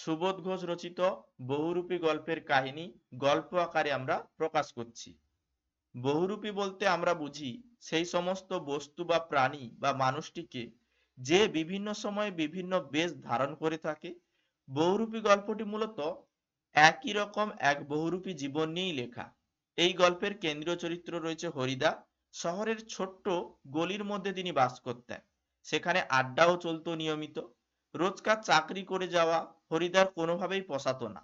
সুবোধ ঘোষ রচিত বহুরূপী গল্পের কাহিনী গল্প আকারে আমরা প্রকাশ করছি। বহুরূপী বলতে আমরা বুঝি সেই সমস্ত বস্তু বা প্রাণী বা মানুষটিকে যে বিভিন্ন সময়ে বিভিন্ন বেশ ধারণ করে থাকে। বহুরূপী গল্পটি মূলত একই রকম এক বহুরূপী জীবন নিয়েই লেখা। এই গল্পের কেন্দ্রীয় চরিত্র রয়েছে হরিদা। শহরের ছোট্ট গলির মধ্যে তিনি বাস করতেন। সেখানে আড্ডাও চলতো নিয়মিত। রোজকার চাকরি করে যাওয়া হরিদার কোনোভাবেই পোষাতো না।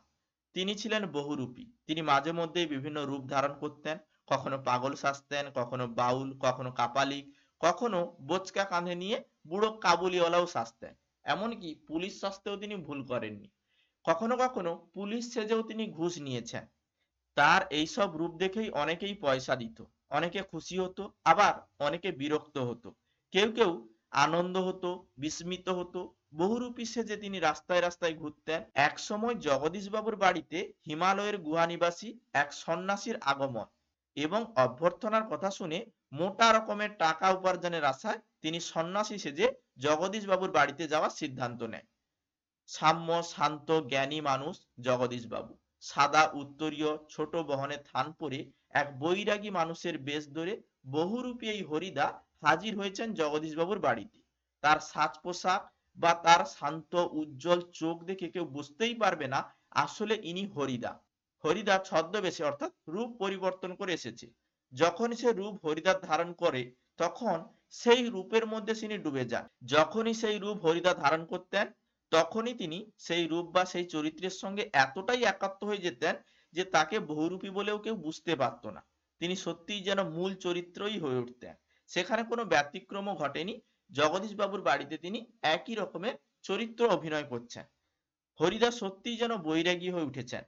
তিনি ছিলেন বহুরূপী। তিনি মাঝে মধ্যেই বিভিন্ন রূপ ধারণ করতেন। কখনো পাগল সাজতেন, কখনো বাউল, কখনো কাপালিক, কখনো বোচকা কাঁধে নিয়ে বুড়ো কাবুলিওয়ালাও সাজতেন। এমনকি পুলিশ সাজতেও তিনি ভুল করেননি। কখনো কখনো পুলিশ সেজেও তিনি ঘুষ নিয়েছেন। তার এইসব রূপ দেখেই অনেকেই পয়সা দিত, অনেকে খুশি হতো, আবার অনেকে বিরক্ত হতো। কেউ কেউ আনন্দ হতো, বিস্মিত হতো। বহুরূপী সেজে তিনি রাস্তায় রাস্তায় ঘুরতেন। এক সময় জগদীশ বাবুর বাড়িতে হিমালয়ের গুহা নিবাসী এক সন্ন্যাসীর আগমন এবং অভ্যর্থনার কথা শুনে মোটা রকমের টাকা উপার্জনের আশায় তিনি সন্ন্যাসী সেজে জগদীশ বাবুর বাড়িতে যাওয়ার সিদ্ধান্ত নেন। সাম্য শান্ত জ্ঞানী মানুষ জগদীশ বাবু। সাদা উত্তরীয় ছোট বহনে থান পরে এক বৈরাগী মানুষের বেশ ধরে বহুরূপী এই হরিদা হাজির হয়েছেন জগদীশ বাবুর বাড়িতে। তার সাজ পোশাক বা তার শান্ত উজ্জ্বল চোখ দেখে কেউ বুঝতেই পারবে না আসলে ইনি হরিদা। হরিদা ছদ্মবেশে অর্থাৎ রূপ পরিবর্তন করে এসেছে। যখন সে রূপ হরিদা ধারণ করে তখন সেই রূপের মধ্যে তিনি ডুবে যান। যখনই সেই রূপ হরিদা ধারণ করতেন তখনই তিনি সেই রূপ বা সেই চরিত্রের সঙ্গে এতটাই একাত্ম হয়ে যেতেন যে তাকে বহুরূপী বলেও কেউ বুঝতে পারতো না। তিনি সত্যিই যেন মূল চরিত্রই হয়ে উঠতেন। সেখানে কোনো ব্যতিক্রমও ঘটেনি। জগদীশ বাবুর বাড়িতে তিনি একই রকমের চরিত্র অভিনয় করছেন। হরিদা সত্যিই যেন বৈরাগী হয়ে উঠেছেন।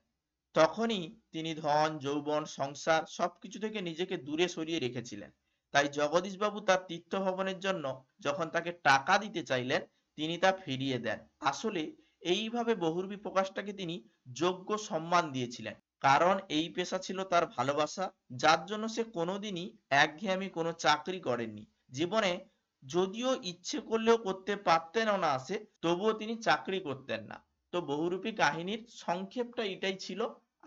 তখনই তিনি ধন যৌবন সংসার সবকিছু থেকে নিজেকে দূরে সরিয়ে রেখেছিলেন। তাই জগদীশ বাবু তার তীর্থ ভবনের জন্য যখন তাকে টাকা দিতে চাইলেন তিনি তা ফিরিয়ে দেন। আসলে এইভাবে বহুরূপী প্রকাশটাকে তিনি যোগ্য সম্মান দিয়েছিলেন। কারণ এই পেশা ছিল তার ভালোবাসা, যার জন্য সে কোনোদিনই একঘেয়েমি কোনো চাকরি করেননি। জীবনে যদিও ইচ্ছে করলেও করতে পারতেন না আসে, তবুও তিনি চাকরি করতেন না। তো বহুরূপী কাহিনীর সংক্ষেপটা এটাই ছিল।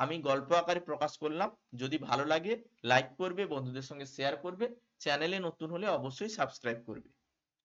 আমি গল্প আকারে প্রকাশ করলাম। যদি ভালো লাগে লাইক করবে, বন্ধুদের সঙ্গে শেয়ার করবে, চ্যানেলে নতুন হলে অবশ্যই সাবস্ক্রাইব করবে।